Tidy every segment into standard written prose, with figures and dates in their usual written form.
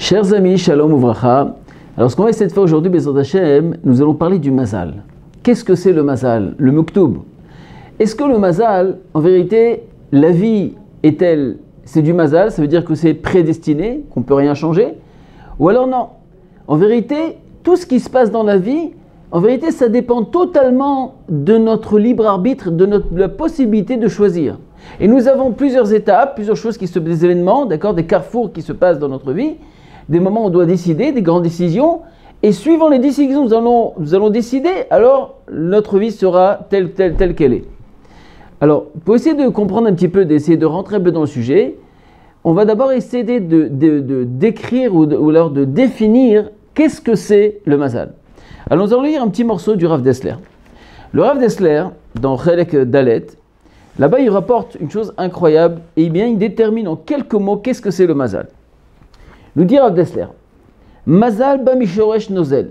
Chers amis, shalom uvracha. Alors ce qu'on va essayer de faire aujourd'hui, Bezrat Hashem, nous allons parler du mazal. Qu'est-ce que c'est le mazal, le muktoub? Est-ce que le mazal, en vérité, la vie est-elle, c'est du mazal, ça veut dire que c'est prédestiné, qu'on ne peut rien changer? Ou alors non? En vérité, tout ce qui se passe dans la vie, en vérité, ça dépend totalement de notre libre arbitre, de la possibilité de choisir. Et nous avons plusieurs étapes, plusieurs choses des événements, d'accord, des carrefours qui se passent dans notre vie, des moments où on doit décider, des grandes décisions, et suivant les décisions nous allons décider, alors notre vie sera telle qu'elle est. Alors, pour essayer de comprendre un petit peu, d'essayer de rentrer un peu dans le sujet, on va d'abord essayer de décrire ou alors de définir qu'est-ce que c'est le mazal. Alors nous allons lire un petit morceau du Rav Dessler. Le Rav Dessler, dans Chelek Dalet, là-bas il rapporte une chose incroyable, et bien il détermine en quelques mots qu'est-ce que c'est le mazal. Nous dit Rav Dessler, mazal ba mishoresh nozel.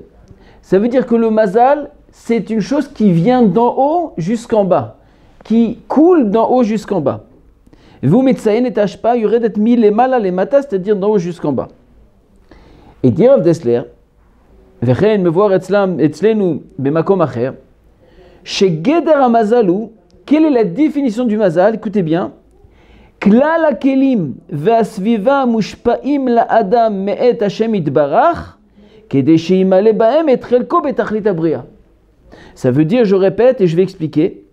Ça veut dire que le mazal, c'est une chose qui vient d'en haut jusqu'en bas, qui coule d'en haut jusqu'en bas. Vous metzayen et tashpa yuredet mi lemala lemata, c'est-à-dire d'en haut jusqu'en bas. Et dit Rav Dessler, vechen me voir etzlenu bemakom acher, chez geder hamazalu, quelle est la définition du mazal? Écoutez bien. Klal hakelim ve'asviva mushpa'im la'adam me'et Hashem itbarach kedei she'imale ba'em et chelko betachlit habria. Ça veut dire, je répète et je vais expliquer,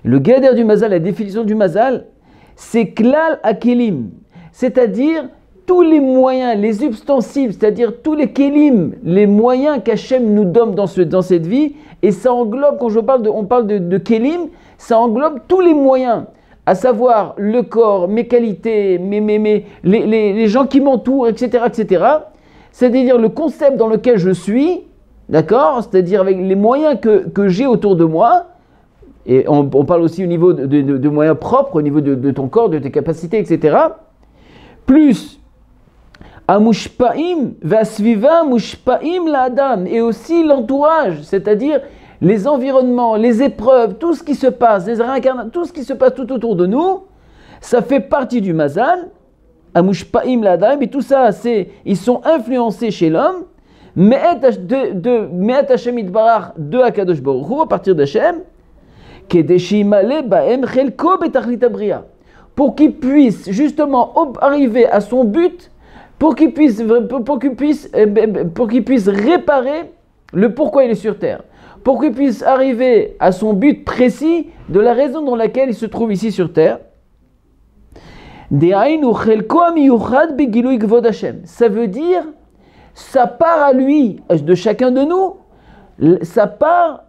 le geder du mazal, la définition du mazal, c'est klal hakelim, c'est-à-dire tous les moyens, les ustensiles, c'est-à-dire tous les kelim, les moyens qu'Hachem nous donne dans cette vie, et ça englobe, quand on parle de kelim, ça englobe tous les moyens, à savoir le corps, mes qualités, les gens qui m'entourent, etc., etc. C'est-à-dire le concept dans lequel je suis, d'accord, c'est-à-dire avec les moyens que j'ai autour de moi, et on parle aussi au niveau de moyens propres, au niveau de ton corps, de tes capacités, etc., plus amushpaim vasviva mushpaim la adam, et aussi l'entourage, c'est-à-dire les environnements, les épreuves, tout ce qui se passe, les réincarnations, tout ce qui se passe tout autour de nous, ça fait partie du mazal, amushpaim la adam, et tout ça, ils sont influencés chez l'homme, me'et Hashem itbarach de Akadosh Baruch Hu, à partir d'Hashem, kedei she'imale ba'em chelko betachlit habria, pour qu'il puisse justement arriver à son but, pour qu'il puisse réparer le pourquoi il est sur terre, pour qu'il puisse arriver à son but précis de la raison dans laquelle il se trouve ici sur terre. Ça veut dire, ça part à lui, de chacun de nous, ça part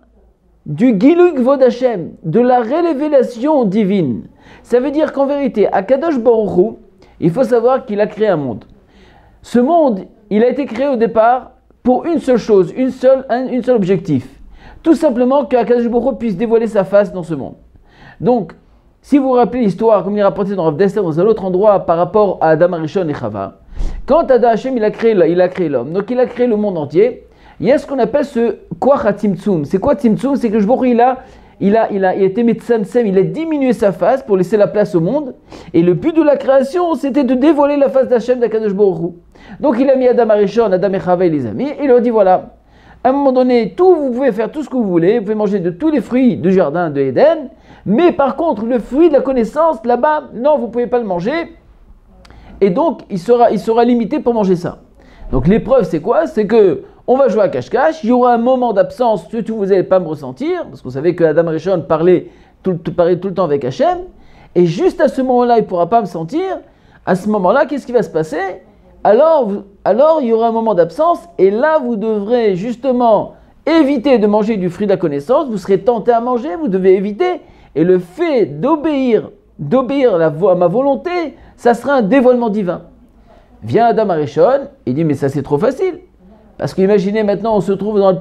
du Gilui Kvod Hashem, de la révélation divine. Ça veut dire qu'en vérité, à Kadosh Baruch Hu, il faut savoir qu'il a créé un monde. Ce monde, il a été créé au départ pour une seule chose, un seul objectif. Tout simplement qu'Akadosh Baruch Hu puisse dévoiler sa face dans ce monde. Donc, si vous vous rappelez l'histoire, comme il est rapporté dans Rav Dessler, dans un autre endroit par rapport à Adam Arishon et Chava, quand Adam Hashem il a créé l'homme, donc il a créé le monde entier, il y a ce qu'on appelle ce Koach HaTzimtzum. C'est quoi Tzimtzum? C'est que Baruch Hu il a été Metzamtzem, il a diminué sa face pour laisser la place au monde. Et le but de la création, c'était de dévoiler la face d'Hachem d'Akadosh Baruch Hu. Donc il a mis Adam Arishon, Adam et Chava et les amis, et il leur dit voilà, à un moment donné, vous pouvez faire tout ce que vous voulez, vous pouvez manger de tous les fruits du jardin de Éden, mais par contre, le fruit de la connaissance, là-bas, non, vous ne pouvez pas le manger, et donc il sera limité pour manger ça. Donc l'épreuve, c'est quoi? C'est que on va jouer à cache-cache, il y aura un moment d'absence, surtout vous n'allez pas me ressentir, parce que vous savez que Adam Arishon parlait tout le temps avec Hachem, et juste à ce moment-là, il ne pourra pas me sentir. À ce moment-là, qu'est-ce qui va se passer? Alors, il y aura un moment d'absence, et là, vous devrez justement éviter de manger du fruit de la connaissance, vous serez tenté à manger, vous devez éviter, et le fait d'obéir à ma volonté, ça sera un dévoilement divin. Vient Adam Arishon, il dit, mais ça c'est trop facile. Parce qu'imaginez maintenant, on se trouve à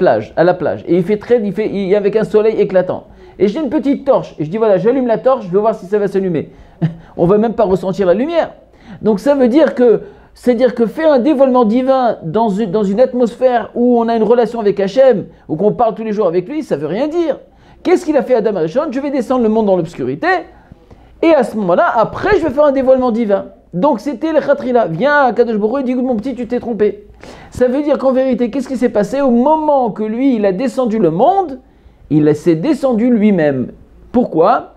la plage, et il y a avec un soleil éclatant. Et j'ai une petite torche, et je dis voilà, j'allume la torche, je veux voir si ça va s'allumer. On ne va même pas ressentir la lumière. Donc ça veut dire que faire un dévoilement divin dans une atmosphère où on a une relation avec Hachem, ou qu'on parle tous les jours avec lui, ça ne veut rien dire. Qu'est-ce qu'il a fait Adam Arishon? Je vais descendre le monde dans l'obscurité, et à ce moment-là, après je vais faire un dévoilement divin. Donc c'était le khatrila. Viens, Kadosh Baruch Hu, il dit mon petit, tu t'es trompé. Ça veut dire qu'en vérité, qu'est-ce qui s'est passé au moment que lui, il a descendu le monde, il s'est descendu lui-même. Pourquoi?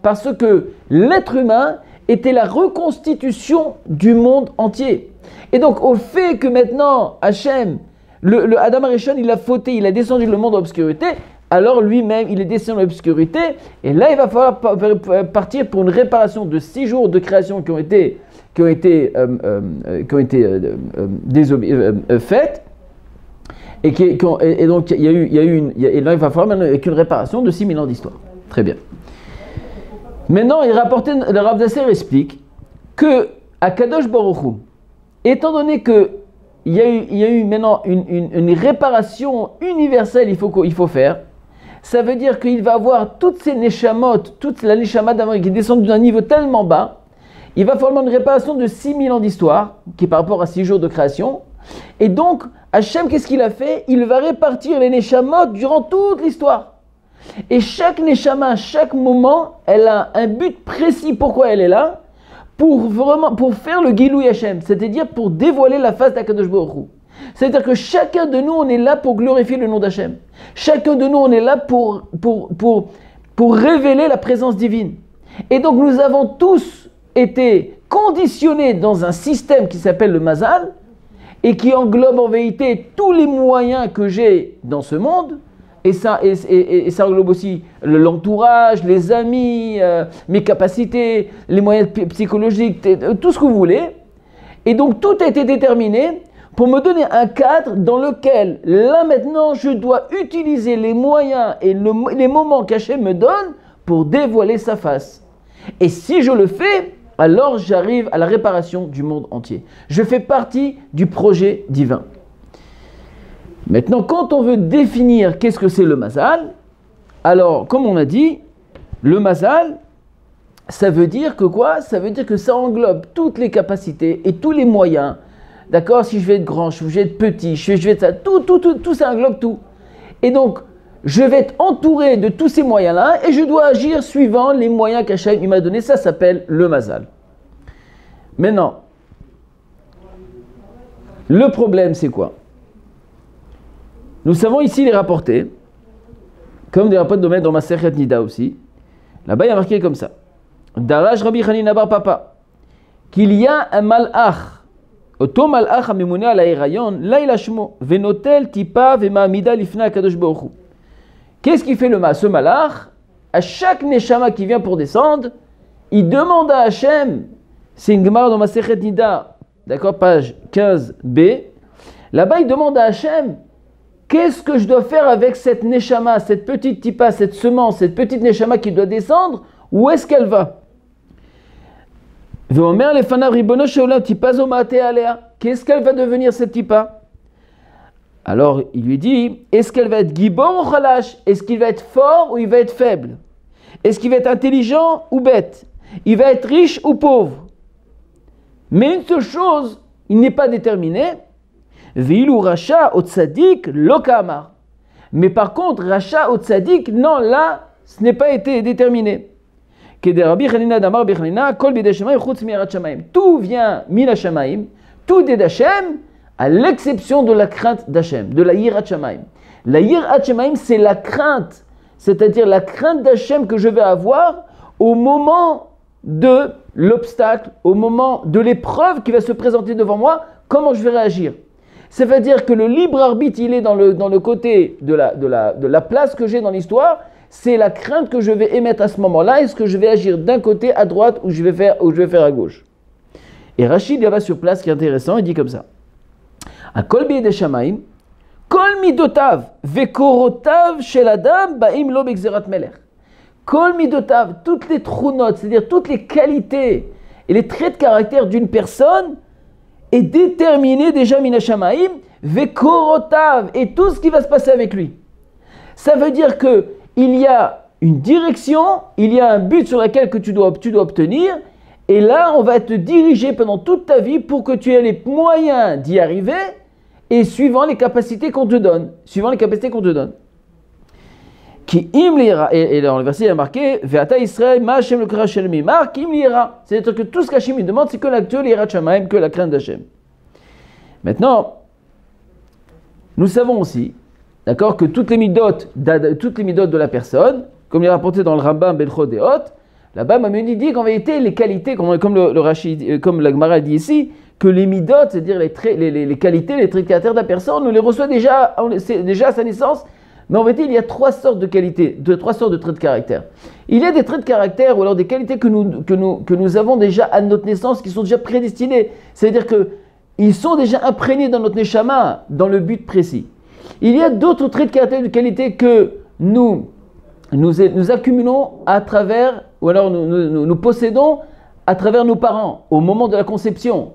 Parce que l'être humain était la reconstitution du monde entier. Et donc au fait que maintenant Hachem, le Adam Arishon, il a fauté, il a descendu le monde en obscurité, alors lui-même, il est descendu dans l'obscurité, et là, il va falloir partir pour une réparation de 6 jours de création qui ont été faites, et donc et là, il va falloir maintenant avec une réparation de 6000 ans d'histoire. Très bien. Maintenant, le Rav Nasser explique que à Kadosh Baruch Hu, étant donné que il y a eu maintenant une réparation universelle, il faut faire. Ça veut dire qu'il va avoir toutes ces neshamot, toute la neshama d'Amérique qui est descendue d'un niveau tellement bas, il va falloir une réparation de 6000 ans d'histoire, qui est par rapport à 6 jours de création. Et donc, Hachem, qu'est-ce qu'il a fait? Il va répartir les neshamot durant toute l'histoire. Et chaque neshama, chaque moment, elle a un but précis pourquoi elle est là, pour faire le Gilui Hachem, c'est-à-dire pour dévoiler la face d'Akadosh Baruch Hu. C'est-à-dire que chacun de nous, on est là pour glorifier le nom d'Hachem. Chacun de nous, on est là pour révéler la présence divine. Et donc, nous avons tous été conditionnés dans un système qui s'appelle le Mazal et qui englobe en vérité tous les moyens que j'ai dans ce monde. Et ça englobe aussi l'entourage, les amis, mes capacités, les moyens psychologiques, tout ce que vous voulez. Et donc, tout a été déterminé pour me donner un cadre dans lequel, là maintenant, je dois utiliser les moyens et les moments qu'Hachem me donne pour dévoiler sa face. Et si je le fais, alors j'arrive à la réparation du monde entier. Je fais partie du projet divin. Maintenant, quand on veut définir qu'est-ce que c'est le Mazal, alors, comme on a dit, le Mazal, ça veut dire que quoi? Ça veut dire que ça englobe toutes les capacités et tous les moyens. D'accord? Si je vais être grand, si je vais être petit, je vais être ça, tout ça englobe tout. Et donc, je vais être entouré de tous ces moyens-là et je dois agir suivant les moyens qu'Hachem m'a donnés. Ça s'appelle le Mazal. Maintenant, le problème, c'est quoi? Nous savons ici les rapporter, comme des rapports de dans ma Sechet Nida aussi. Là-bas, il y a marqué comme ça. Daraj Rabbi Hanina bar Papa, qu'il y a un malach. Oto malach הממונה על ההיריון, לילה שמו, ונוטל טיפה ומעמידה לפני הקדוש ברוך הוא. Qu'est-ce qu'il fait ce malach? À chaque neshama qui vient pour descendre, il demande à Hachem, c'est une gemara dans Masechet Nida, d'accord, page 15b, là-bas il demande à Hachem, qu'est-ce que je dois faire avec cette neshama, cette petite tipa, cette semence, cette petite neshama qui doit descendre, où est-ce qu'elle va? Qu'est-ce qu'elle va devenir cette tipa? Alors il lui dit, est-ce qu'elle va être gibor ou khalash? Est-ce qu'il va être fort ou il va être faible? Est-ce qu'il va être intelligent ou bête? Il va être riche ou pauvre? Mais une seule chose, il n'est pas déterminé. Ve'ilu racha ou tzadik lo ka'amar. Mais par contre, racha ou tzadik, non, là, ce n'est pas été déterminé. Tout vient min hashamaim, tout est d'Hachem, à l'exception de la crainte d'Hachem, de la yirat shamaim. La yirat shamaim, c'est la crainte, c'est-à-dire la crainte d'Hachem que je vais avoir au moment de l'obstacle, au moment de l'épreuve qui va se présenter devant moi, comment je vais réagir. Ça veut dire que le libre arbitre, il est dans le côté de la place que j'ai dans l'histoire. C'est la crainte que je vais émettre à ce moment-là. Est-ce que je vais agir d'un côté à droite ou je vais faire à gauche? Et Rachid là-bas sur place, qui est intéressant, il dit comme ça. A kol biyed shamaim, kol midotav vekorotav shel adam ba'im lo b'gzerat melech. Kol midotav, toutes les trunot, c'est-à-dire toutes les qualités et les traits de caractère d'une personne est déterminé déjà min hashamaim vekorotav, et tout ce qui va se passer avec lui. Ça veut dire que il y a une direction, il y a un but sur lequel que tu dois obtenir, et là, on va te diriger pendant toute ta vie pour que tu aies les moyens d'y arriver, et suivant les capacités qu'on te donne. Qui im lira, et dans le verset il y a marqué Ve'ata Israël ma Hashem le kra shel mimar qui im lira. C'est-à-dire que tout ce qu'Hachem demande, c'est que l'actuel ira Shamaim, que la crainte d'Hachem. Maintenant, nous savons aussi, d'accord, que toutes les midot de la personne, comme il est rapporté dans le Rambam Belchot Deot, là-bas, Maimonides dit qu'en vérité, les qualités, comme le Rashi, comme la Gemara dit ici, que les midot, c'est-à-dire les qualités, les traits de caractère de la personne, on les reçoit déjà à sa naissance. Mais en vérité, il y a trois sortes de qualités, trois sortes de traits de caractère. Il y a des traits de caractère ou alors des qualités que nous avons déjà à notre naissance, qui sont déjà prédestinés. C'est-à-dire qu'ils sont déjà imprégnés dans notre neshama, dans le but précis. Il y a d'autres traits de caractère, de qualité que nous accumulons à travers, ou alors nous possédons à travers nos parents, au moment de la conception.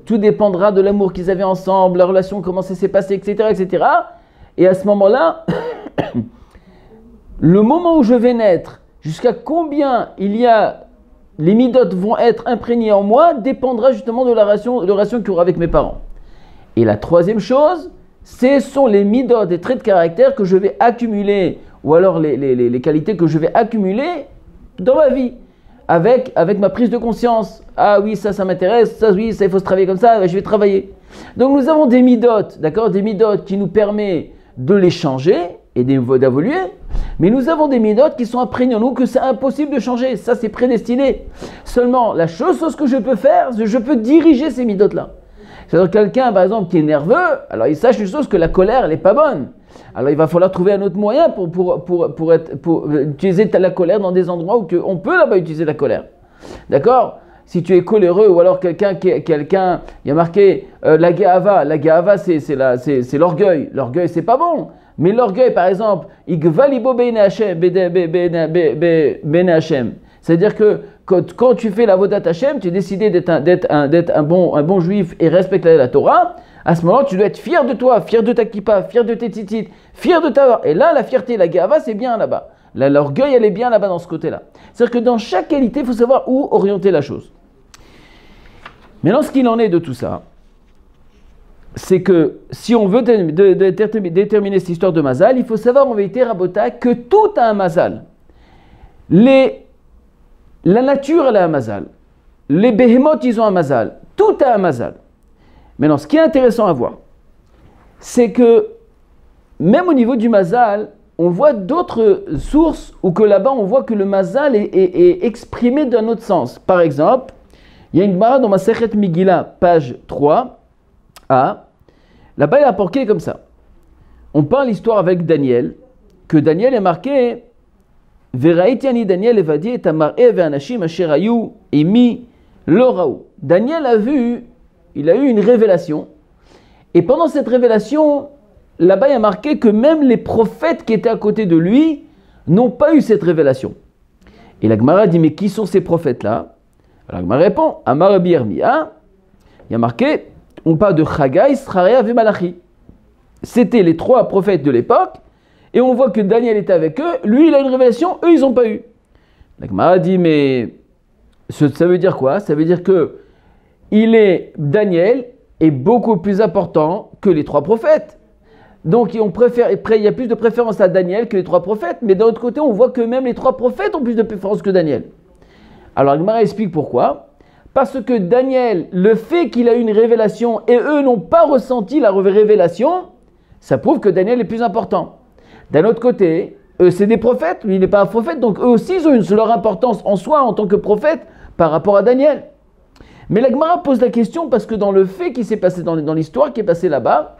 Tout dépendra de l'amour qu'ils avaient ensemble, la relation, comment ça s'est passé, etc., etc. Et à ce moment-là, le moment où je vais naître, jusqu'à combien les midot vont être imprégnés en moi, dépendra justement de la relation qu'il y aura avec mes parents. Et la troisième chose, ce sont les midot, des traits de caractère que je vais accumuler, ou alors les qualités que je vais accumuler dans ma vie, avec ma prise de conscience. Ah oui, ça m'intéresse, ça oui, ça il faut se travailler comme ça, je vais travailler. Donc nous avons des midot, d'accord, des midot qui nous permettent de les changer et d'évoluer, mais nous avons des midot qui sont imprégnés en nous, que c'est impossible de changer, ça c'est prédestiné. Seulement, la chose que je peux faire, je peux diriger ces midot-là. C'est-à-dire quelqu'un, par exemple, qui est nerveux, alors il sache une chose, que la colère, elle n'est pas bonne. Alors il va falloir trouver un autre moyen pour utiliser la colère dans des endroits où on peut là-bas utiliser la colère. D'accord ? Si tu es coléreux, ou alors quelqu'un, il y a marqué la Ge'ava, c'est l'orgueil. L'orgueil, c'est pas bon. Mais l'orgueil, par exemple, Igvalibo Bene Hashem. C'est-à-dire que quand tu fais la Vodat Hashem, tu es décidé d'être un bon juif et respecter la Torah. À ce moment-là, tu dois être fier de toi, fier de ta kippa, fier de tes tzitzit, fier de ta... Et là, la fierté, la Ge'ava, c'est bien là-bas. L'orgueil, elle est bien là-bas dans ce côté-là. C'est-à-dire que dans chaque qualité, il faut savoir où orienter la chose. Maintenant, ce qu'il en est de tout ça, c'est que si on veut déterminer cette histoire de Mazal, il faut savoir en vérité, Rabota, que tout a un Mazal. La nature, elle a un Mazal. Les Behemoth, ils ont un Mazal. Tout a un Mazal. Maintenant, ce qui est intéressant à voir, c'est que même au niveau du Mazal, on voit d'autres sources où que là-bas, on voit que le Mazal est exprimé d'un autre sens. Par exemple, il y a une Gemara dans Masechet Megillah, page 3a. Là-bas, il est apporté comme ça. On parle l'histoire avec Daniel, que Daniel est marqué Veraiti ani Daniel evadi et amar'e ve'anashim asher hayu imi lo raou. Daniel il a eu une révélation. Et pendant cette révélation, là-bas, il y a marqué que même les prophètes qui étaient à côté de lui n'ont pas eu cette révélation. Et la Gemara dit, mais qui sont ces prophètes-là? Alors la Gemara répond, Amar Rabbi Yirmiyah, il y a marqué, on parle de Chagai, Sraria et Malachi. C'était les trois prophètes de l'époque, et on voit que Daniel était avec eux, lui il a une révélation, eux ils n'ont pas eu. La Gemara dit, mais ça veut dire quoi? Ça veut dire que Daniel est beaucoup plus important que les trois prophètes. Donc il y a plus de préférence à Daniel que les trois prophètes, mais d'un autre côté on voit que même les trois prophètes ont plus de préférence que Daniel. Alors Gemara explique pourquoi. Parce que Daniel, le fait qu'il a eu une révélation et eux n'ont pas ressenti la révélation, ça prouve que Daniel est plus important. D'un autre côté, eux c'est des prophètes, lui il n'est pas un prophète, donc eux aussi ils ont leur importance en soi en tant que prophète par rapport à Daniel. Mais la Gemara pose la question parce que dans le fait qui s'est passé dans l'histoire qui est passée là-bas,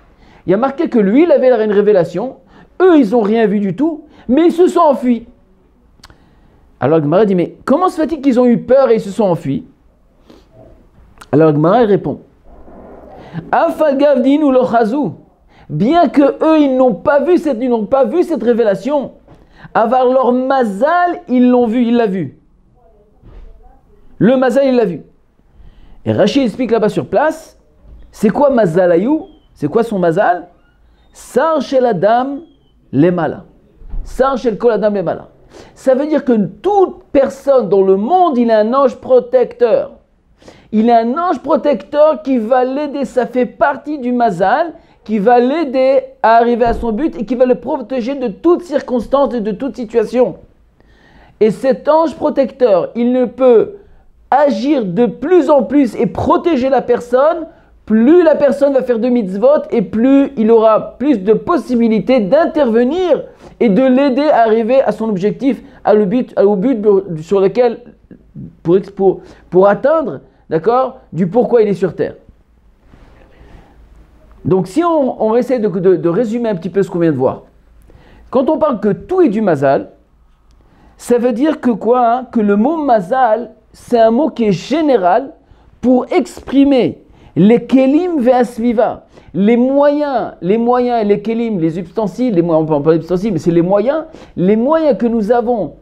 il y a marqué que lui, il avait une révélation, eux, ils n'ont rien vu du tout, mais ils se sont enfuis. Alors la Gemara dit, mais comment se fait-il qu'ils ont eu peur et ils se sont enfuis? Alors la Gemara répond, Afagavdin ou lochazou, bien que eux, ils n'ont pas vu cette révélation, avoir leur mazal, ils l'ont vu, il l'a vu. Le mazal, il l'a vu. Et Rashi explique là-bas sur place, c'est quoi mazal ayou? C'est quoi son mazal? Sar shel adam lemala. Sar shel kol adam lemala. Ça veut dire que toute personne dans le monde, il a un ange protecteur. Il a un ange protecteur qui va l'aider. Ça fait partie du mazal qui va l'aider à arriver à son but et qui va le protéger de toute circonstance et de toute situation. Et cet ange protecteur, il ne peut agir de plus en plus et protéger la personne, plus la personne va faire de mitzvot et plus il aura plus de possibilités d'intervenir et de l'aider à arriver à son objectif, au but sur lequel, pour atteindre, d'accord, du pourquoi il est sur terre. Donc si on essaie de résumer un petit peu ce qu'on vient de voir, quand on parle que tout est du mazal, ça veut dire que quoi, hein? Que le mot mazal, c'est un mot qui est général pour exprimer les kelim ve'asviva, les moyens et les kelim, les ustensiles, on peut pas ustensiles, mais c'est les moyens que nous avons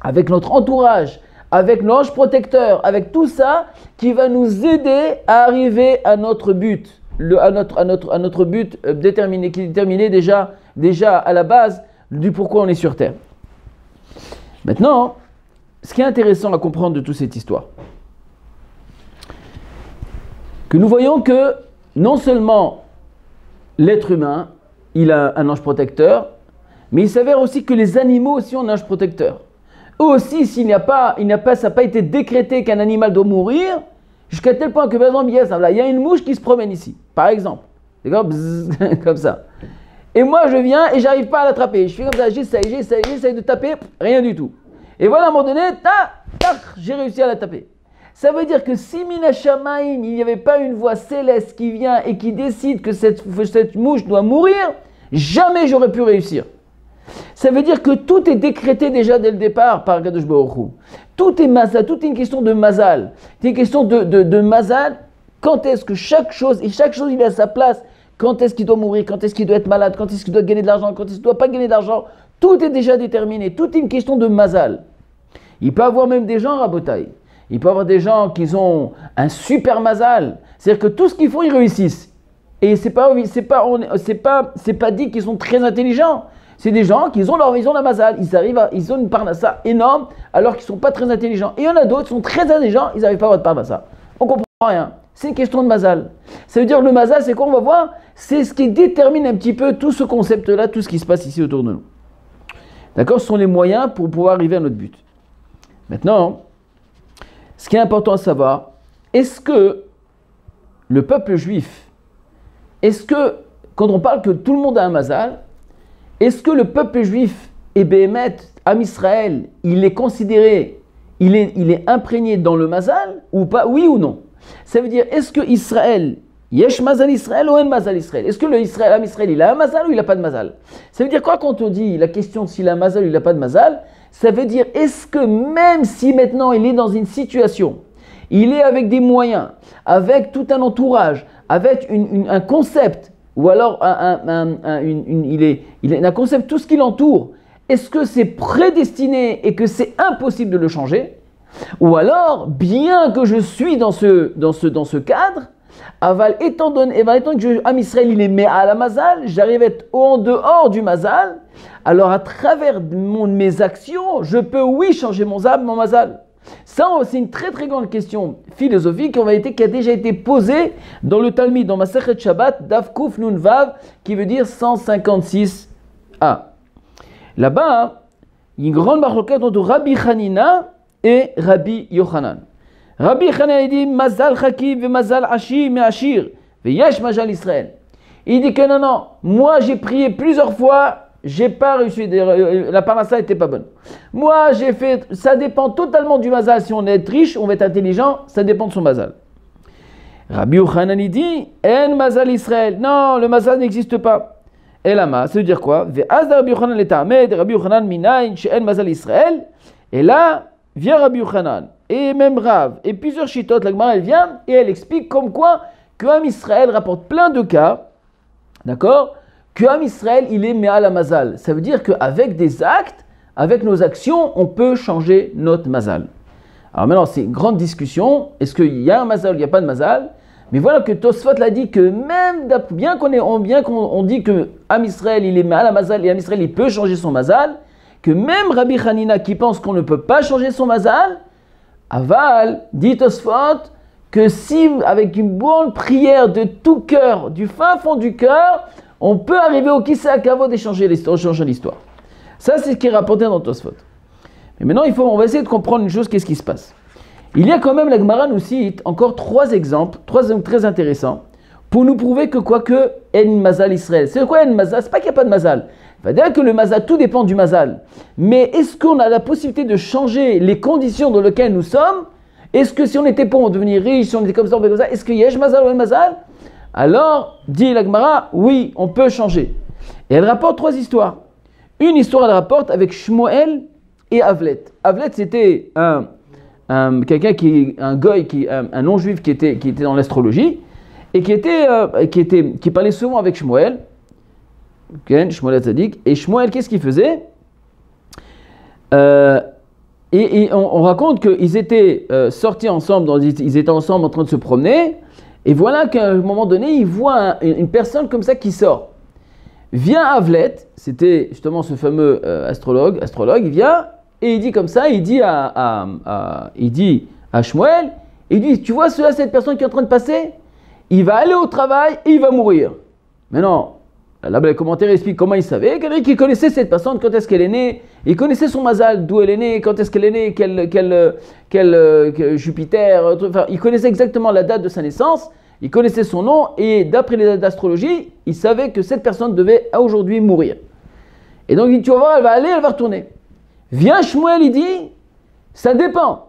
avec notre entourage, avec l'ange protecteur, avec tout ça qui va nous aider à arriver à notre but, à notre but déterminé, qui est déterminé déjà à la base du pourquoi on est sur terre. Maintenant, ce qui est intéressant à comprendre de toute cette histoire, que nous voyons que non seulement l'être humain, il a un ange protecteur, mais il s'avère aussi que les animaux aussi ont un ange protecteur. Eux aussi, ça n'a pas été décrété qu'un animal doit mourir, jusqu'à tel point que, par exemple, il y a une mouche qui se promène ici, par exemple. D'accord ? Bzzz, comme ça. Et moi, je viens et j'arrive pas à l'attraper. Je fais comme ça, j'essaye de taper, rien du tout. Et voilà, à un moment donné, j'ai réussi à la taper. Ça veut dire que si Mina Shamaim, il n'y avait pas une voix céleste qui vient et qui décide que cette mouche doit mourir, jamais j'aurais pu réussir. Ça veut dire que tout est décrété déjà dès le départ par Kadosh Baruch Hu. Tout est mazal, tout est une question de mazal. C'est une question de mazal. Quand est-ce que chaque chose il est à sa place. Quand est-ce qu'il doit mourir, quand est-ce qu'il doit être malade, quand est-ce qu'il doit gagner de l'argent, quand est-ce qu'il ne doit pas gagner d'argent. Tout est déjà déterminé. Tout est une question de mazal. Il peut y avoir même des gens, Rabotai. Il peut y avoir des gens qui ont un super mazal. C'est-à-dire que tout ce qu'ils font, ils réussissent. Et c'est pas dit qu'ils sont très intelligents. C'est des gens qui ont la mazal. Ils ont une parnassa énorme alors qu'ils ne sont pas très intelligents. Et il y en a d'autres qui sont très intelligents, ils n'arrivent pas à avoir de parnassa. On ne comprend rien. C'est une question de mazal. Ça veut dire que le mazal, c'est quoi? On va voir. C'est ce qui détermine un petit peu tout ce concept-là, tout ce qui se passe ici autour de nous. D'accord? Ce sont les moyens pour pouvoir arriver à notre but. Maintenant, ce qui est important à savoir, est-ce que le peuple juif, quand on parle que tout le monde a un mazal, est-ce que le peuple juif et Béhémet, Am Israël, il est considéré, il est imprégné dans le mazal ou pas? Oui ou non? Ça veut dire, est-ce que Israël, Yesh mazal Israël ou en mazal Israël? Est-ce que le Am Israël, il a un mazal ou il n'a pas de mazal? Ça veut dire quoi quand on dit la question s'il a un mazal ou il n'a pas de mazal? Ça veut dire, est-ce que même si maintenant il est dans une situation, il est avec des moyens, avec tout un entourage, avec un concept, ou alors il a un concept, tout ce qui l'entoure, est-ce que c'est prédestiné et que c'est impossible de le changer? Ou alors, bien que je suis dans ce cadre, étant donné que Am Israël il est mis à la mazal, j'arrive à être en dehors du mazal, alors à travers mes actions, je peux oui changer mon mazal. Ça, c'est une très très grande question philosophique qui a déjà été posée dans le Talmud, dans Masechet Shabbat, Daf Kuf Nun Vav, qui veut dire 156a. Là-bas, il y a une grande marloquette entre Rabbi Hanina et Rabbi Yochanan. Rabbi Hanina dit Mazal Chaki ve Mazal Ashi me Ashir ve Yesh Mazal Israël. Il dit que non, moi j'ai prié plusieurs fois. J'ai pas réussi, la parnassa n'était pas bonne. Moi, ça dépend totalement du mazal. Si on est riche, on va être intelligent, ça dépend de son mazal. Rabbi Yochanan dit, en mazal Israël. Non, le mazal n'existe pas. Et lama, ça veut dire quoi? Rabbi Yochanan est Ahmed, Rabbi Yochanan minayin, en mazal Israël. Et là, vient Rabbi Yochanan, et même Rav, et plusieurs chitotes, la Gemara, elle vient, et elle explique comme quoi que Am Israël rapporte plein de cas, d'accord? Que Am Israël, il est Me'al HaMazal. Ça veut dire qu'avec des actes, avec nos actions, on peut changer notre mazal. Alors maintenant, c'est une grande discussion. Est-ce qu'il y a un mazal ou il n'y a pas de mazal? Mais voilà que Tosfot l'a dit que même, bien qu'on dit que Am Israël, il est Me'al HaMazal et Am Israël, il peut changer son mazal, que même Rabbi Hanina qui pense qu'on ne peut pas changer son mazal, aval, dit Tosfot, que si avec une bonne prière de tout cœur, du fin fond du cœur, on peut arriver au Kisei HaKavod et changer l'histoire. Ça, c'est ce qui est rapporté dans Tosfot. Mais maintenant, on va essayer de comprendre une chose, qu'est-ce qui se passe. Il y a quand même, la Gemara nous cite encore 3 exemples, 3 exemples très intéressants, pour nous prouver que quoi que En Mazal Israël. C'est quoi En Mazal? C'est pas qu'il n'y a pas de Mazal. Il va dire que le Mazal, tout dépend du Mazal. Mais est-ce qu'on a la possibilité de changer les conditions dans lesquelles nous sommes? Est-ce que si on était pauvre, on devenir riche, si on était comme ça, on comme ça, est-ce qu'il y a Mazal ou En Mazal? Alors, dit la Gemara, oui, on peut changer. Et elle rapporte 3 histoires. Une histoire, elle rapporte avec Shmuel et Avlet. Avlet, c'était quelqu'un un non-juif qui était dans l'astrologie et qui parlait souvent avec Shmuel. Shmuel Tzadik. Et Shmuel, qu'est-ce qu'il faisait? Et on raconte qu'ils étaient sortis ensemble, ils étaient ensemble en train de se promener. Et voilà qu'à un moment donné, il voit une personne comme ça qui sort. Vient Avlet, c'était justement ce fameux astrologue, il vient et il dit comme ça, il dit à Shmuel, il dit, tu vois cette personne qui est en train de passer, il va aller au travail et il va mourir. Mais non, là le commentaire explique comment il savait, quelqu'un qui connaissait cette personne, quand est-ce qu'elle est née, il connaissait son mazal, d'où elle est née, quand est-ce qu'elle est née, quel Jupiter, enfin, il connaissait exactement la date de sa naissance, il connaissait son nom et d'après les dates d'astrologie, il savait que cette personne devait aujourd'hui mourir. Et donc il dit, tu vas voir, elle va aller, elle va retourner. Vient Shmuel, il dit, ça dépend.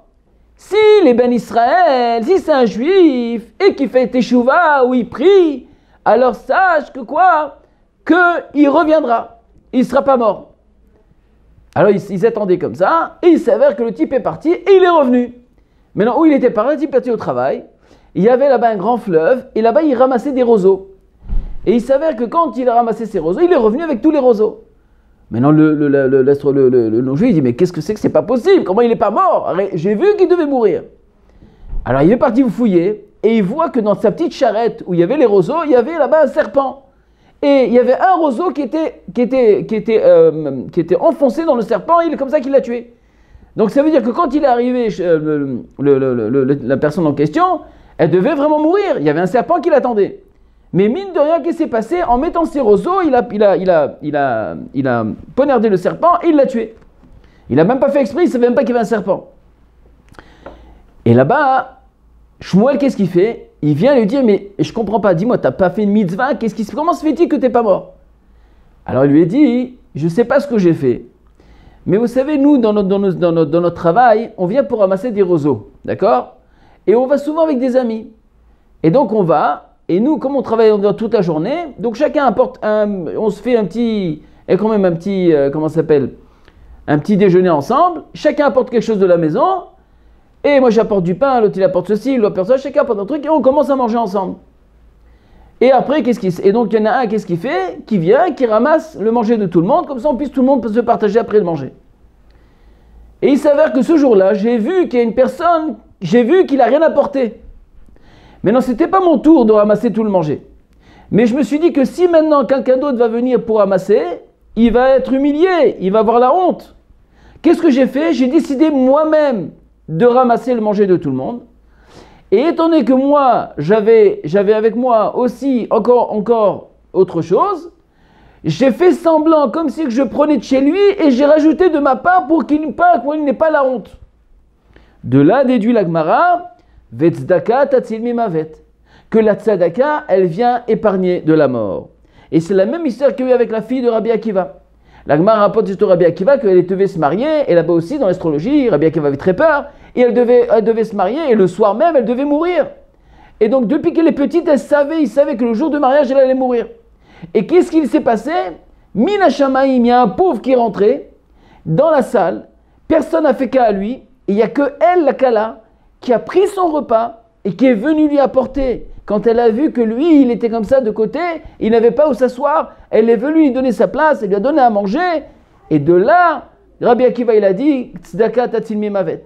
Si les Ben Israël, si c'est un juif et qui fait teshuva ou il prie, alors sache que quoi? Qu'il reviendra, il ne sera pas mort. Alors ils s'attendaient comme ça, et il s'avère que le type est parti et il est revenu. Maintenant, où il était parti, il est parti au travail, il y avait là-bas un grand fleuve, et là-bas il ramassait des roseaux. Et il s'avère que quand il a ramassé ces roseaux, il est revenu avec tous les roseaux. Maintenant le non-juif, il dit, mais qu'est-ce que c'est pas possible? Comment il n'est pas mort? J'ai vu qu'il devait mourir. Alors il est parti vous fouiller, et il voit que dans sa petite charrette où il y avait les roseaux, il y avait là-bas un serpent. Et il y avait un roseau qui était enfoncé dans le serpent, et il est comme ça qu'il l'a tué. Donc ça veut dire que quand il est arrivé, la personne en question, elle devait vraiment mourir. Il y avait un serpent qui l'attendait. Mais mine de rien, qu'est-ce qui s'est passé? En mettant ses roseaux, il a poignardé le serpent et il l'a tué. Il n'a même pas fait exprès, il ne savait même pas qu'il y avait un serpent. Et là-bas, Shmuel, qu'est-ce qu'il fait? Il vient lui dire, mais je ne comprends pas, dis-moi, tu n'as pas fait une mitzvah, comment se fait-il que tu n'es pas mort? Alors il lui a dit, je ne sais pas ce que j'ai fait. Mais vous savez, nous, dans notre travail, on vient pour ramasser des roseaux, d'accord? Et on va souvent avec des amis. Et donc on va, et nous, comme on travaille toute la journée, donc chacun apporte on se fait un petit déjeuner ensemble, chacun apporte quelque chose de la maison, et moi j'apporte du pain, l'autre il apporte ceci, l'autre apporte ça, chacun apporte un truc, et on commence à manger ensemble. Et après, et donc il y en a un, qu'est-ce qu'il fait? Qui vient, qui ramasse le manger de tout le monde, comme ça on puisse tout le monde se partager après le manger. Et il s'avère que ce jour-là, j'ai vu qu'il y a une personne, qu'il n'a rien apporté. Maintenant, ce n'était pas mon tour de ramasser tout le manger. Mais je me suis dit que si maintenant quelqu'un d'autre va venir pour ramasser, il va être humilié, il va avoir la honte. Qu'est-ce que j'ai fait? J'ai décidé moi-même de ramasser le manger de tout le monde. Et étant donné que moi, j'avais avec moi aussi encore autre chose, j'ai fait semblant comme si je prenais de chez lui et j'ai rajouté de ma part pour qu'il n'ait pas la honte. De là déduit la Gemara, Vetzdaka tatzil mimavet, que la tzedaka, elle vient épargner de la mort. Et c'est la même histoire qu'il y a eu avec la fille de Rabbi Akiva. La Gemara rapporte l'histoire de Rabbi Akiva qu'elle devait se marier, et là-bas aussi dans l'astrologie, Rabbi Akiva avait très peur, et elle devait se marier, et le soir même, elle devait mourir. Et donc depuis qu'elle est petite, il savait que le jour du mariage, elle allait mourir. Et qu'est-ce qu'il s'est passé? Mina Shamaïm, il y a un pauvre qui est rentré dans la salle, personne n'a fait cas à lui, et il n'y a que elle, la Kala, qui a pris son repas et qui est venue lui apporter. Quand elle a vu que lui, il était comme ça de côté, il n'avait pas où s'asseoir, elle est venue lui donner sa place, elle lui a donné à manger, et de là, Rabbi Akiva, il a dit, Tzedaka tatzil mimavet.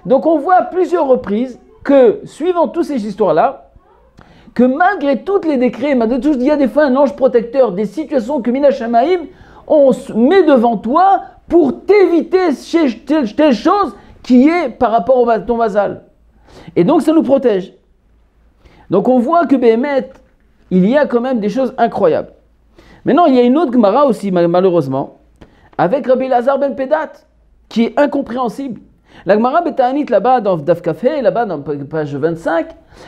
Donc on voit à plusieurs reprises que, suivant toutes ces histoires-là, que malgré tous les décrets, il y a des fois un ange protecteur, des situations que Mina Shamaïm, on se met devant toi pour t'éviter telle chose qui est par rapport à ton mazal. Et donc ça nous protège. Donc on voit que Béhémet, il y a quand même des choses incroyables. Maintenant, il y a une autre Gemara aussi, malheureusement, avec Rabbi Elazar ben Pedat, qui est incompréhensible. La Gemara Beta'anit, là-bas, dans Daf Kafé, là-bas, dans page 25,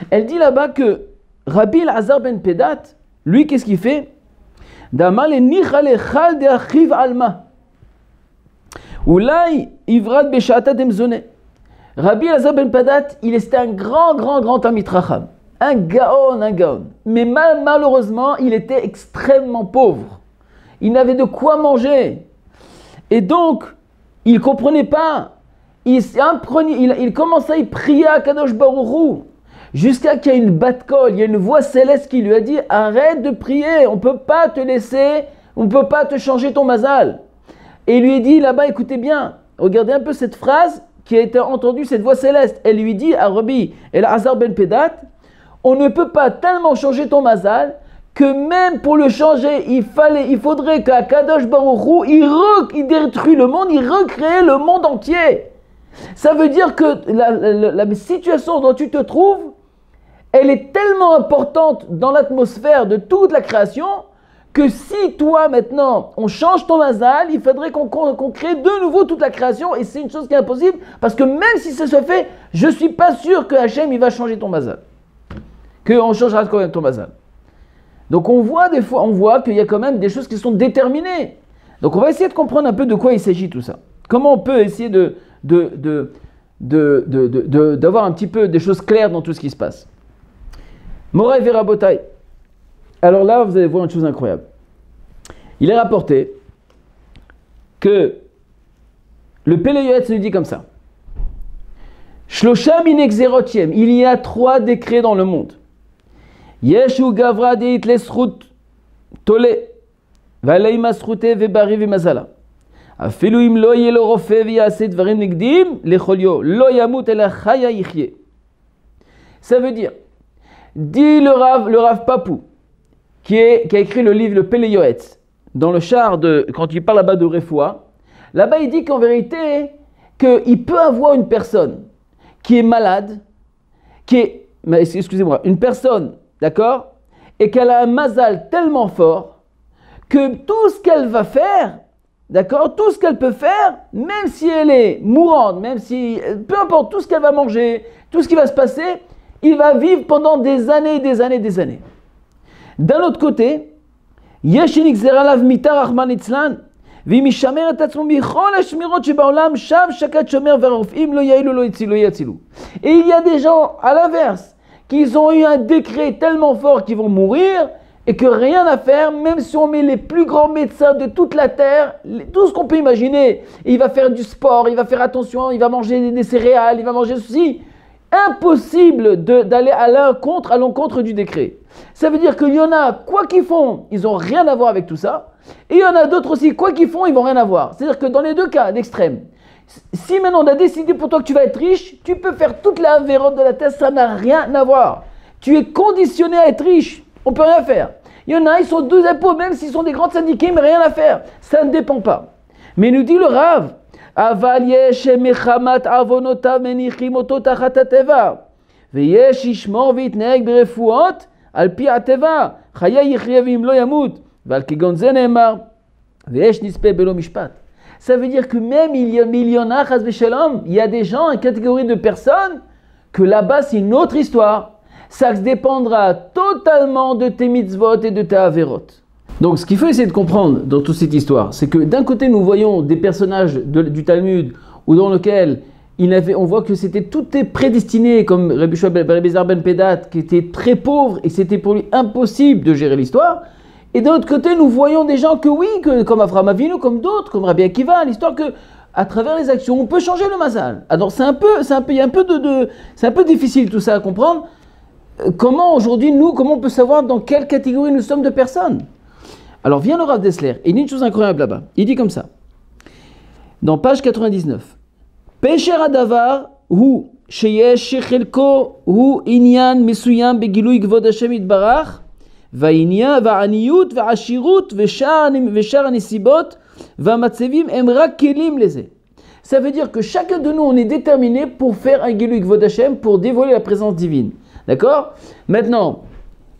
elle dit là-bas que Rabbi Elazar ben Pedat, lui, qu'est-ce qu'il fait? Damal nichal de achiv alma. Oulai ivrad beshata demzone. Rabbi Elazar ben Pedat, était un grand Talmid Chacham. Un gaon. Mais malheureusement, il était extrêmement pauvre. Il n'avait de quoi manger. Et donc, il ne comprenait pas. Il commençait à prier à Kadosh Baruch Hu, jusqu'à qu'il y ait une bat-kol, il y a une voix céleste qui lui a dit « Arrête de prier, on ne peut pas te laisser, on ne peut pas te changer ton mazal. » Et il lui dit là-bas, écoutez bien, regardez un peu cette phrase qui a été entendue, cette voix céleste. Elle lui dit à Rabbi Elazar ben Pedat, on ne peut pas tellement changer ton mazal que même pour le changer, il faudrait qu'à Kadosh Baruch Hu, il détruit le monde, il recrée le monde entier. Ça veut dire que la situation dont tu te trouves, elle est tellement importante dans l'atmosphère de toute la création que si toi maintenant on change ton mazal, il faudrait qu'on crée de nouveau toute la création, et c'est une chose qui est impossible parce que même si ça se fait, je ne suis pas sûr que Hachem il va changer ton mazal, qu'on changera quand même ton mazal. Donc on voit qu'il y a quand même des choses qui sont déterminées. Donc on va essayer de comprendre un peu de quoi il s'agit tout ça. Comment on peut essayer d'avoir un petit peu des choses claires dans tout ce qui se passe. Moraï Verabotai. Alors là, vous allez voir une chose incroyable. Il est rapporté que le Péléyoetz nous dit comme ça. Shlosham inexerotiem. Il y a 3 décrets dans le monde. Yeshu gavra deit lesrut tole. Valei masrute vebari vemazala. Afilu im lo yeh lo rofe v'yaseh dvarim nigdim lecholio lo yamut ela chaya yichye. Ça veut dire, dit le Rav Papou, qui a écrit le livre Le Péléyoetz, dans le char quand il parle là-bas de Refoua, là-bas il dit qu'en vérité, qu'il peut avoir une personne qui est malade, une personne, d'accord, et qu'elle a un mazal tellement fort, que tout ce qu'elle va faire, d'accord, tout ce qu'elle peut faire, même si elle est mourante, même si, peu importe, tout ce qu'elle va manger, tout ce qui va se passer, il va vivre pendant des années. D'un autre côté, Yeshinik Zeralav Mitar Rahman Itzlan, Vimishamer et Tatzmum Bichol Hashmirot Shebaolam, Shav Shakat Shomer Verofim Lo Yailu Lo Yatzilu. Et il y a des gens, à l'inverse, qui ont eu un décret tellement fort qu'ils vont mourir, et que rien à faire, même si on met les plus grands médecins de toute la terre, tout ce qu'on peut imaginer, il va faire du sport, il va faire attention, il va manger des céréales, il va manger ceci. Impossible d'aller à l'encontre du décret. Ça veut dire qu'il y en a, quoi qu'ils font, ils n'ont rien à voir avec tout ça. Et il y en a d'autres aussi, quoi qu'ils font, ils vont rien à voir. C'est-à-dire que dans les deux cas d'extrême, si maintenant on a décidé pour toi que tu vas être riche, tu peux faire toute la vérote de la terre, ça n'a rien à voir. Tu es conditionné à être riche, on ne peut rien faire. Il y en a, ils sont 2 impôts, même s'ils sont des grands syndiqués, mais rien à faire. Ça ne dépend pas. Mais nous dit le Rav, אבל יש מחמת עוונותיו מניחים אותו תחת הטבע ויש ישמור ויתנהג ברפואות על פי הטבע חיי יחיה ואם לא ימות ועל כגון זה נאמר ויש נספה בלא משפט. Ça veut dire que même il y en a, chas v'shalom, il y a des gens, une catégorie de personnes que là-bas c'est une autre histoire. Ça dépendra totalement de tes mitzvot et de tes averot. Donc ce qu'il faut essayer de comprendre dans toute cette histoire, c'est que d'un côté nous voyons des personnages du Talmud ou dans lequel on voit que tout est prédestiné, comme Rabbi Elazar ben Pedat, qui était très pauvre et c'était pour lui impossible de gérer l'histoire. Et d'un autre côté nous voyons des gens comme Avraham Avinu, comme d'autres, comme Rabbi Akiva, l'histoire que à travers les actions on peut changer le mazal. Alors c'est un peu difficile tout ça à comprendre. Comment aujourd'hui comment on peut savoir dans quelle catégorie nous sommes de personnes? Alors vient le Rav Dessler, et il dit une chose incroyable là-bas. Il dit comme ça, dans page 99, Pesher Adavar hu sheyesh shechelko hu inyan mesuyam begilui gvod Hashem yitbarach va'inyan va'aniyut va'ashirut ve'shar anisibot va'matzevim em rak kelim leze. Ça veut dire que chacun de nous on est déterminé pour faire un gilui gvod Hashem, pour dévoiler la présence divine. D'accord? Maintenant,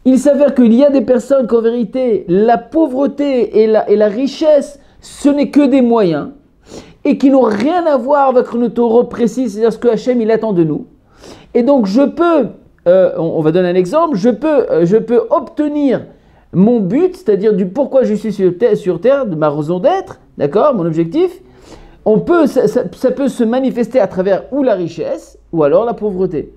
il s'avère qu'il y a des personnes qu'en vérité, la pauvreté et la richesse, ce n'est que des moyens et qui n'ont rien à voir avec notre Torah précis, c'est-à-dire ce que Hachem il attend de nous. Et donc je peux, on va donner un exemple, je peux obtenir mon but, c'est-à-dire du pourquoi je suis sur terre, de ma raison d'être, d'accord, mon objectif. Ça peut se manifester à travers ou la richesse ou alors la pauvreté.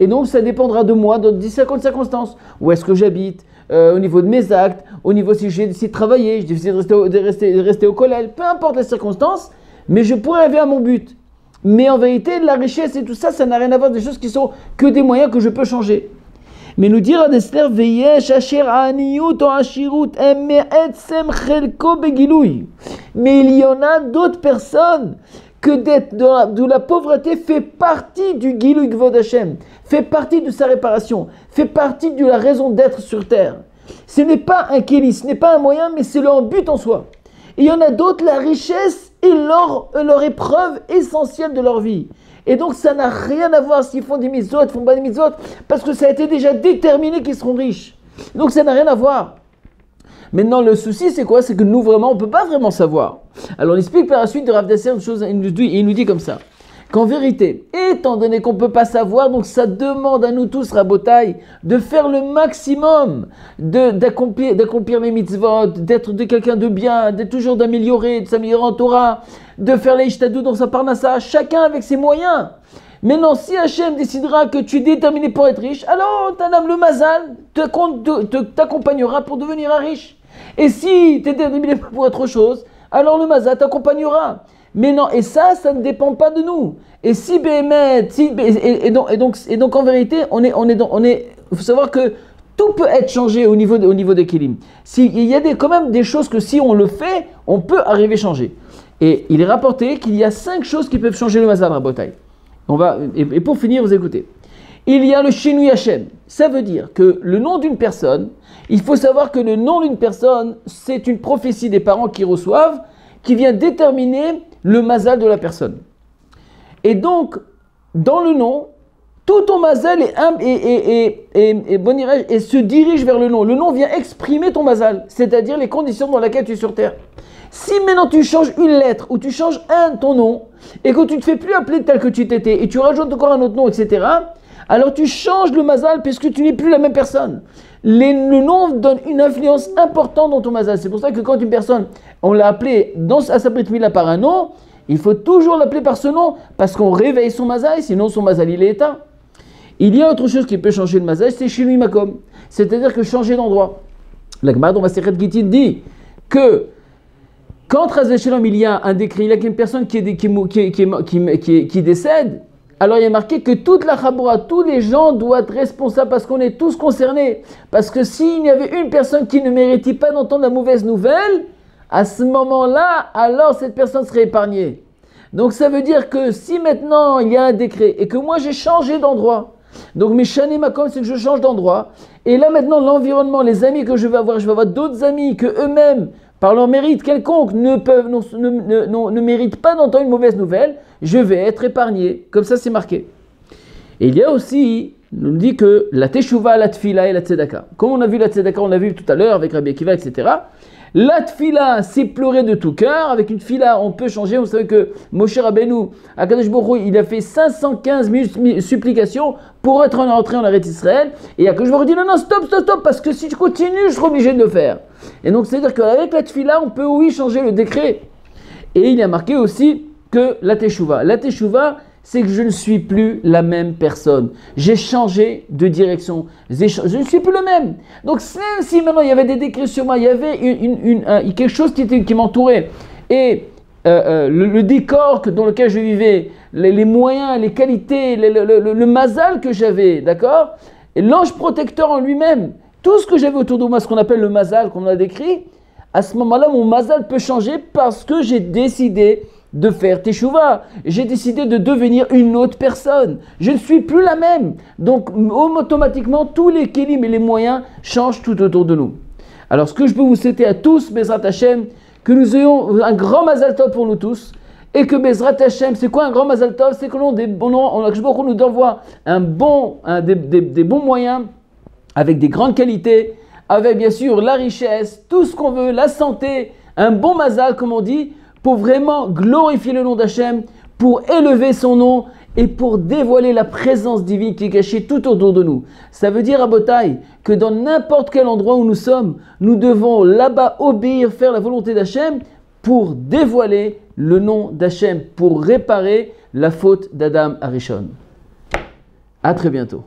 Et donc ça dépendra de moi dans différentes circonstances. Où est-ce que j'habite, au niveau de mes actes, au niveau si j'ai décidé de travailler, j'ai décidé de rester au collège, peu importe les circonstances, mais je pourrais arriver à mon but. Mais en vérité, la richesse et tout ça, ça n'a rien à voir des choses qui sont que des moyens que je peux changer. Mais nous dire à Esther, Veyesh asher aniyut o ashirut eme'etzem chelko begilouy. Mais il y en a d'autres personnes que d'être de la pauvreté fait partie du Gilouy Kvod Hashem, fait partie de sa réparation, fait partie de la raison d'être sur terre. Ce n'est pas un kéli, ce n'est pas un moyen, mais c'est leur but en soi. Et il y en a d'autres, la richesse est leur épreuve essentielle de leur vie. Et donc ça n'a rien à voir s'ils font des mitzvot, font pas des mitzvot, parce que ça a été déjà déterminé qu'ils seront riches. Donc ça n'a rien à voir. Maintenant le souci c'est quoi? C'est que nous vraiment, on ne peut pas vraiment savoir. Alors on explique par la suite de Rav Dasser une chose, il nous dit comme ça. Qu'en vérité, étant donné qu'on ne peut pas savoir, donc ça demande à nous tous, Rabotai, de faire le maximum, d'accomplir les mitzvot, d'être de quelqu'un de bien, d'être toujours d'améliorer, de s'améliorer en Torah, de faire l'Ishtadou dans sa parnassa, chacun avec ses moyens. Maintenant, si Hachem décidera que tu es déterminé pour être riche, alors Tanam le Mazal t'accompagnera pour devenir un riche. Et si tu es déterminé pour autre chose, alors le Mazal t'accompagnera. Mais non, et ça ne dépend pas de nous. Et si Béhémet, et donc en vérité, il faut savoir que tout peut être changé au niveau des Kélim. Il y a quand même des choses que si on le fait, on peut arriver à changer. Et il est rapporté qu'il y a 5 choses qui peuvent changer le Mazal Rabotai. Et pour finir, vous écoutez. Il y a le Shinui Hashem. Ça veut dire que le nom d'une personne, il faut savoir que le nom d'une personne, c'est une prophétie des parents qui reçoivent, qui vient déterminer le mazal de la personne. Et donc, dans le nom, tout ton mazal et se dirige vers le nom. Le nom vient exprimer ton mazal, c'est-à-dire les conditions dans lesquelles tu es sur terre. Si maintenant tu changes une lettre ou tu changes ton nom et que tu ne te fais plus appeler tel que tu t'étais et tu rajoutes encore un autre nom, etc., alors tu changes le mazal puisque tu n'es plus la même personne. Le nom donne une influence importante dans ton mazal. C'est pour ça que quand une personne, on l'a appelée à sa brit mila par un nom, il faut toujours l'appeler par ce nom parce qu'on réveille son mazal, sinon son mazal il est éteint. Il y a autre chose qui peut changer le mazal, c'est Shinui Makom, c'est-à-dire que changer d'endroit. La Gemara dans Masechet Gittin dit que quand il y a un décret, il y a une personne qui décède, alors il y a marqué que toute la Chaboura, tous les gens doivent être responsables parce qu'on est tous concernés. Parce que s'il y avait une personne qui ne méritait pas d'entendre la mauvaise nouvelle, à ce moment-là, alors cette personne serait épargnée. Donc ça veut dire que si maintenant il y a un décret et que moi j'ai changé d'endroit, donc mes Shani Makom, c'est que je change d'endroit, et là maintenant l'environnement, les amis que je vais avoir d'autres amis que eux-mêmes, par leur mérite quelconque, ne méritent pas d'entendre une mauvaise nouvelle, je vais être épargné. Comme ça, c'est marqué. Et il y a aussi, on nous dit que la teshuva, la tfila et la tzedaka. Comme on a vu la tzedaka, on l'a vu tout à l'heure avec Rabbi Akiva, etc. La tfila, c'est pleurer de tout cœur. Avec une tfila, on peut changer. Vous savez que Moshe Rabbeinu, à Kadosh Baruch Hu, il a fait 515 000 supplications pour être entré en Eretz Israël. Et à Kadosh Baruch Hu dit non, stop, parce que si je continue, je serai obligé de le faire. Et donc, c'est-à-dire qu'avec la tfila, on peut, oui, changer le décret. Et il y a marqué aussi que la teshuva. La teshuva, c'est que je ne suis plus la même personne. J'ai changé de direction. Je ne suis plus le même. Donc, même si maintenant il y avait des décrets sur moi, il y avait quelque chose qui m'entourait. Et le décor dans lequel je vivais, les moyens, les qualités, le mazal que j'avais, d'accord? Et l'ange protecteur en lui-même, tout ce que j'avais autour de moi, ce qu'on appelle le mazal, qu'on a décrit, à ce moment-là, mon mazal peut changer parce que j'ai décidé de faire teshuva. J'ai décidé de devenir une autre personne. Je ne suis plus la même. Donc, automatiquement, tous les kélim et les moyens changent tout autour de nous. Alors, ce que je peux vous souhaiter à tous, Bezrat Hashem, que nous ayons un grand mazal tov pour nous tous, et que Bezrat Hashem, c'est quoi un grand Mazal Tov? C'est que on nous envoie des bons moyens, avec des grandes qualités, avec bien sûr la richesse, tout ce qu'on veut, la santé, un bon Mazal comme on dit, pour vraiment glorifier le nom d'Hachem, pour élever son nom et pour dévoiler la présence divine qui est cachée tout autour de nous. Ça veut dire à Botaï que dans n'importe quel endroit où nous sommes, nous devons là-bas obéir, faire la volonté d'Hachem pour dévoiler le nom d'Hachem, pour réparer la faute d'Adam Arishon. À très bientôt.